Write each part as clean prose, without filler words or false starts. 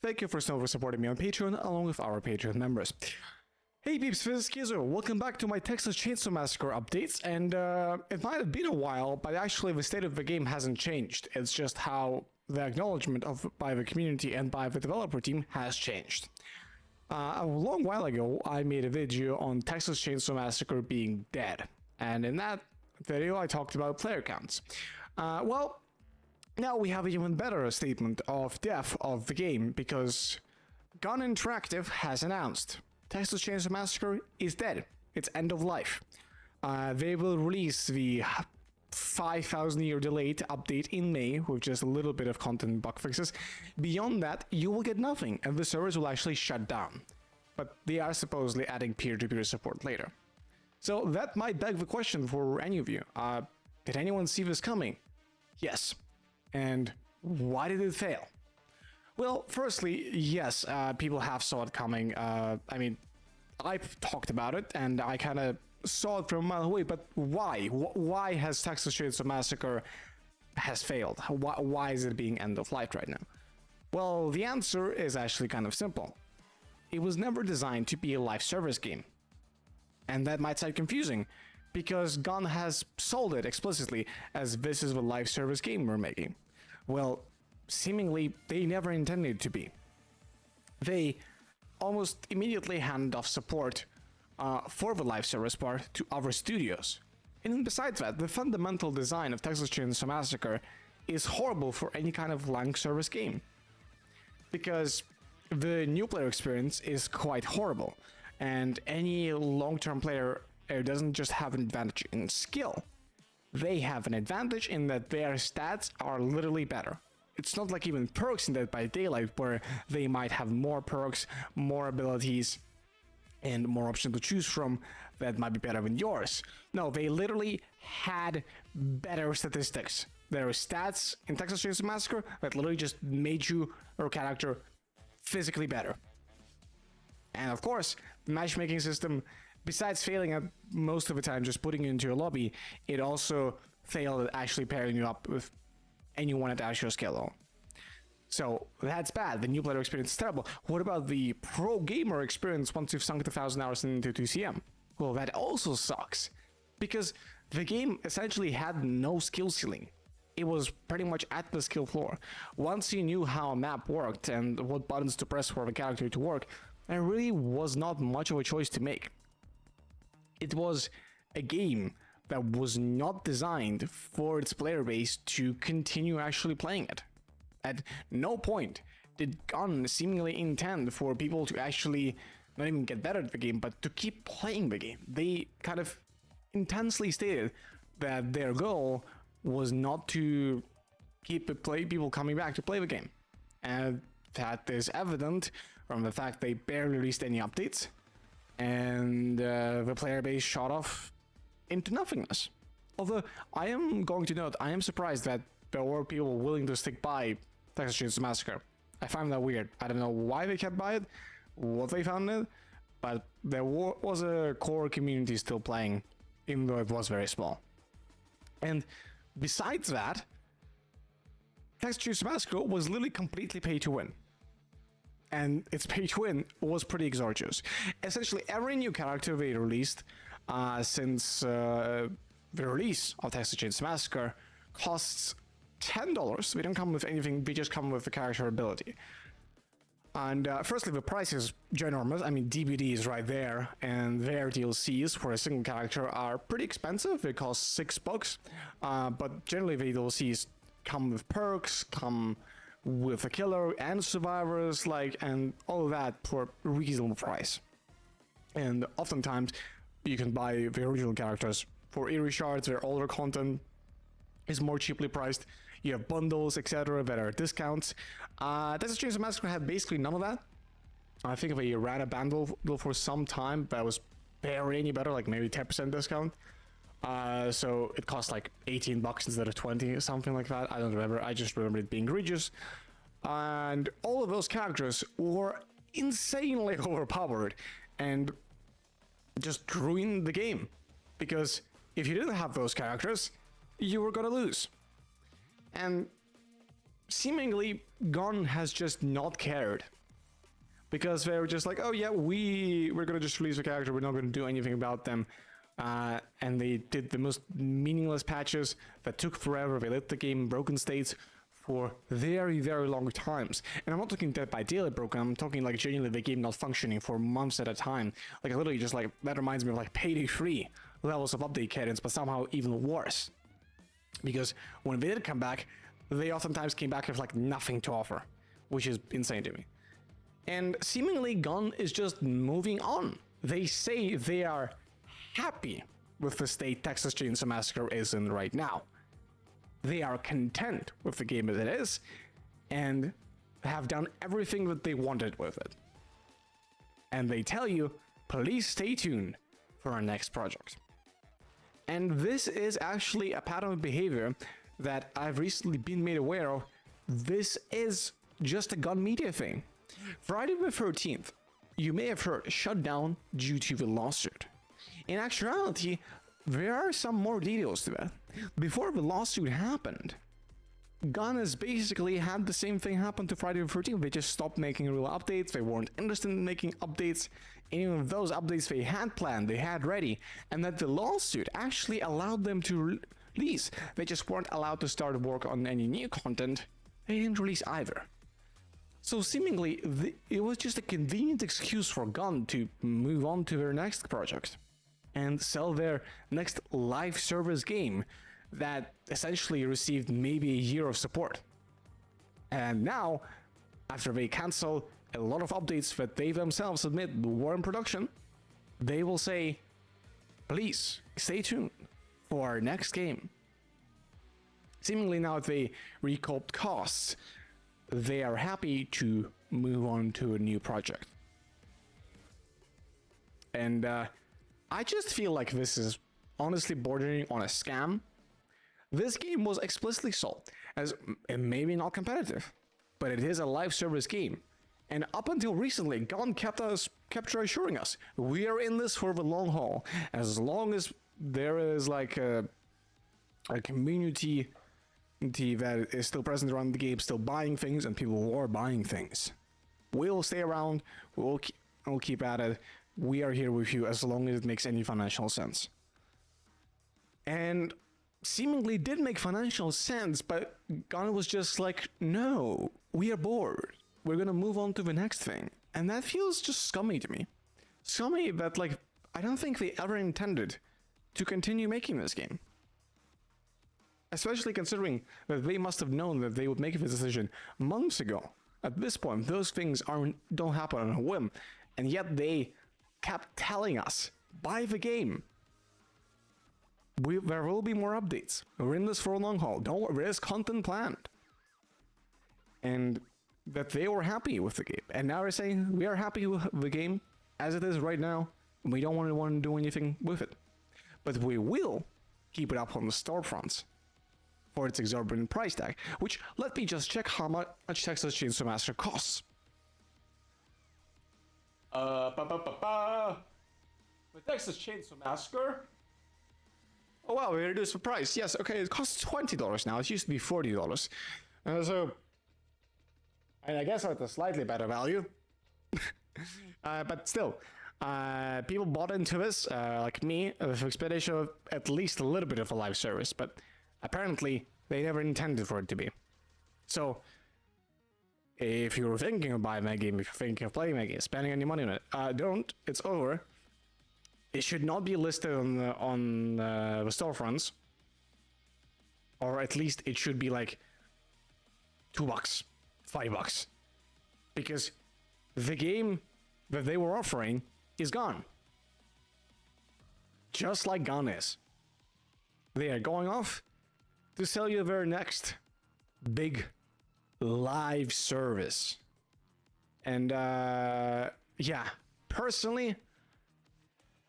Thank you for still supporting me on Patreon, along with our Patreon members. Hey peeps, this is Kizo. Welcome back to my Texas Chainsaw Massacre updates, and it might have been a while, but actually the state of the game hasn't changed. It's just how the acknowledgement by the community and by the developer team has changed. A long while ago, I made a video on Texas Chainsaw Massacre being dead, and in that video I talked about player counts. Well, now we have an even better statement of death of the game, because Gun Interactive has announced Texas Chainsaw Massacre is dead. It's end of life. They will release the 5,000 year delayed update in May with just a little bit of content and bug fixes. Beyond that, you will get nothing, and the servers will actually shut down. But they are supposedly adding peer-to-peer support later. So that might beg the question for any of you. Did anyone see this coming? Yes. And why did it fail? Well, firstly, yes, people have saw it coming. I mean, I've talked about it, and I kind of saw it from a mile away, but why? Why has Texas Chainsaw Massacre has failed? Why is it being end of life right now? Well, the answer is actually kind of simple. It was never designed to be a live service game. And that might sound confusing, because Gun has sold it explicitly as this is the live service game we're making. Well, seemingly they never intended it to be. They almost immediately handed off support for the live service part to other studios. And besides that, the fundamental design of Texas Chainsaw Massacre is horrible for any kind of live service game, because the new player experience is quite horrible, and any long-term player doesn't just have an advantage in skill. They have an advantage in that their stats are literally better. It's not like even perks in Dead by Daylight, where they might have more perks, more abilities, and more options to choose from that might be better than yours. No, they literally had better statistics. There are stats in Texas Chainsaw Massacre that literally just made your character physically better. And of course, the matchmaking system, besides failing at most of the time just putting you into a lobby, it also failed at actually pairing you up with anyone at your skill level. So that's bad. The new player experience is terrible. What about the pro gamer experience once you've sunk 1,000 hours into TCM? Well, that also sucks, because the game essentially had no skill ceiling. It was pretty much at the skill floor. Once you knew how a map worked and what buttons to press for the character to work, there really was not much of a choice to make. It was a game that was not designed for its player base to continue actually playing it. At no point did Gun seemingly intend for people to actually not even get better at the game, but to keep playing the game. They kind of intensely stated that their goal was not to keep people coming back to play the game. And that is evident from the fact they barely released any updates, and the player base shot off into nothingness. Although I am going to note, I am surprised that there were people willing to stick by Texas Chainsaw Massacre. I find that weird. I don't know why they kept by it, what they found in it, but there was a core community still playing, even though it was very small. And besides that, Texas Chainsaw Massacre was literally completely pay to win. And its pay to win was pretty exorbitant. Essentially, every new character they released since the release of Texas Chainsaw Massacre costs $10. They don't come with anything, they just come with the character ability. And firstly, the price is ginormous. I mean, DBD is right there, and their DLCs for a single character are pretty expensive. They cost $6, but generally the DLCs come with perks, come with a killer and survivors, and all of that for a reasonable price. And oftentimes you can buy the original characters for eerie shards. Their older content is more cheaply priced. You have bundles, etc., that are discounts. Texas Chainsaw Massacre had basically none of that. I think they ran a bundle for some time, but it was barely any better, like maybe 10% discount. So it cost like $18 instead of 20, something like that. I don't remember. I just remember it being egregious. And all of those characters were insanely overpowered and just ruined the game. Because if you didn't have those characters, you were gonna lose. And seemingly Gun has just not cared. Because they were just like, oh yeah, we're gonna just release a character, we're not gonna do anything about them. And they did the most meaningless patches that took forever. They let the game in broken states for very, very long times. And I'm not talking Dead by Daylight broken, I'm talking like genuinely the game not functioning for months at a time. Like literally just like, that reminds me of like Payday 3 levels of update cadence, but somehow even worse. Because when they did come back, they oftentimes came back with like nothing to offer, which is insane to me. And seemingly Gun is just moving on. They say they are happy with the state Texas Chainsaw Massacre is in right now. They are content with the game as it is, and have done everything that they wanted with it. And they tell you, please stay tuned for our next project. And this is actually a pattern of behavior that I've recently been made aware of. This is just a Gun Media thing. Friday the 13th, you may have heard, shut down due to the lawsuit. In actuality, there are some more details to that. Before the lawsuit happened, Gun has basically had the same thing happen to Friday the 13th. They just stopped making real updates. They weren't interested in making updates. Any of those updates they had planned, they had ready, and that the lawsuit actually allowed them to release. They just weren't allowed to start work on any new content. They didn't release either. So seemingly, it was just a convenient excuse for Gun to move on to their next project and sell their next live service game that essentially received maybe a year of support. And now, after they cancel a lot of updates that they themselves admit were in production, they will say, please stay tuned for our next game. Seemingly now that they recouped costs, they are happy to move on to a new project. And I just feel like this is honestly bordering on a scam. This game was explicitly sold as maybe not competitive, but it is a live service game. And up until recently, Gun kept reassuring us, we are in this for the long haul. As long as there is like a community that is still present around the game, still buying things, and people who are buying things, we'll stay around, we'll keep at it. We are here with you as long as it makes any financial sense. And seemingly did make financial sense, but Gun was just like, no, we are bored. We're gonna move on to the next thing. And that feels just scummy to me. Scummy that, like, I don't think they ever intended to continue making this game. Especially considering that they must have known that they would make this decision months ago. At this point, those things don't happen on a whim, and yet they kept telling us, buy the game. There will be more updates. We're in this for a long haul. Don't worry, there's content planned. And that they were happy with the game. And now they're saying, we are happy with the game as it is right now. And we don't want to do anything with it. But we will keep it up on the storefronts for its exorbitant price tag. Which, let me just check how much Texas Chainsaw Massacre costs. The Texas Chainsaw Massacre. Oh wow, we reduced the price. Yes, okay, it costs $20 now. It used to be $40. So, and I guess at a slightly better value. But still, people bought into this, like me, with expectation of at least a little bit of a live service, but apparently they never intended for it to be. So, if you're thinking of buying that game, if you're thinking of playing that game, spending any money on it, don't. It's over. It should not be listed on the storefronts, or at least it should be like $2, $5, because the game that they were offering is gone. Just like Gun is. They are going off to sell you their next big live service. And yeah, personally,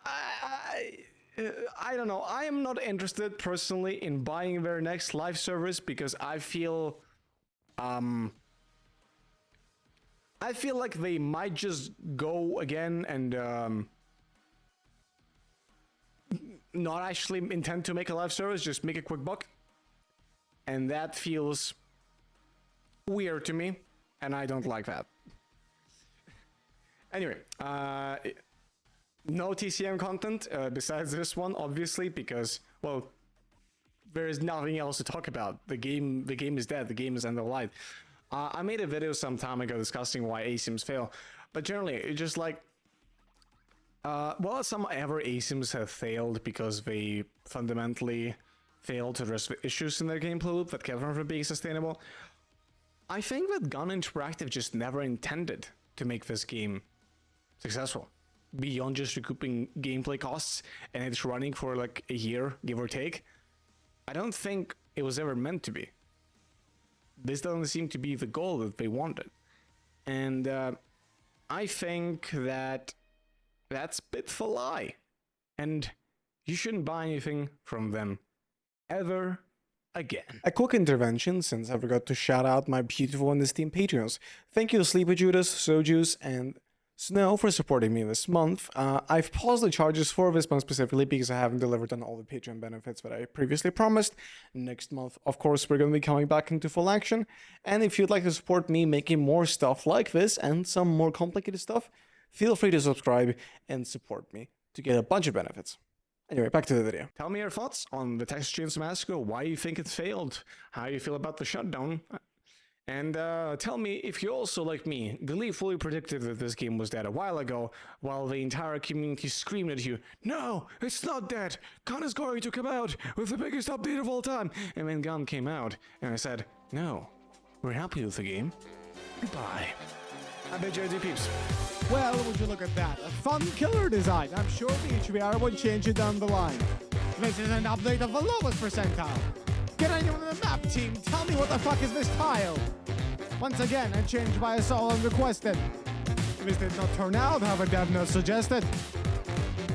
I don't know. I am not interested personally in buying their next live service because I feel like they might just go again and not actually intend to make a live service, just make a quick buck. And that feels weird to me, and I don't like that. Anyway, no TCM content besides this one, obviously, because, well, there is nothing else to talk about. The game is dead. The game is end of life. I made a video some time ago discussing why ASIMs fail, but generally, it's just like, well, some ever ASIMs have failed because they fundamentally failed to address the issues in their gameplay loop that kept them from being sustainable. I think that Gun Interactive just never intended to make this game successful, beyond just recouping gameplay costs and it's running for like a year, give or take. I don't think it was ever meant to be. This doesn't seem to be the goal that they wanted. And I think that that's a bit of a lie. And you shouldn't buy anything from them ever again. A quick intervention, since I forgot to shout out my beautiful and esteemed Patreons. Thank you to Sleepy Judas, Sojuice, and Snow for supporting me this month. I've paused the charges for this month specifically because I haven't delivered on all the Patreon benefits that I previously promised. Next month, of course, we're going to be coming back into full action. And if you'd like to support me making more stuff like this and some more complicated stuff, feel free to subscribe and support me to get a bunch of benefits. Anyway, back to the video. Tell me your thoughts on the Texas Chainsaw Massacre, why you think it failed, how you feel about the shutdown. And tell me if you also, like me, gleefully predicted that this game was dead a while ago, while the entire community screamed at you, "No, it's not dead! Gun is going to come out with the biggest update of all time!" And then Gun came out, and I said, "No, we're happy with the game. Goodbye." I bet you do, peeps. Well, would you look at that? A fun killer design. I'm sure the HBR won't change it down the line. This is an update of the lowest percentile. Get anyone on the map team, tell me what the fuck is this tile? Once again, a change by us all unrequested. This did not turn out how the dev note suggested.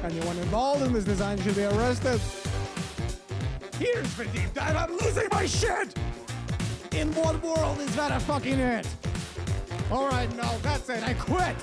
Anyone involved in this design should be arrested. Here's the deep dive, I'm losing my shit! In what world is that a fucking it? Alright, no, that's it, I quit!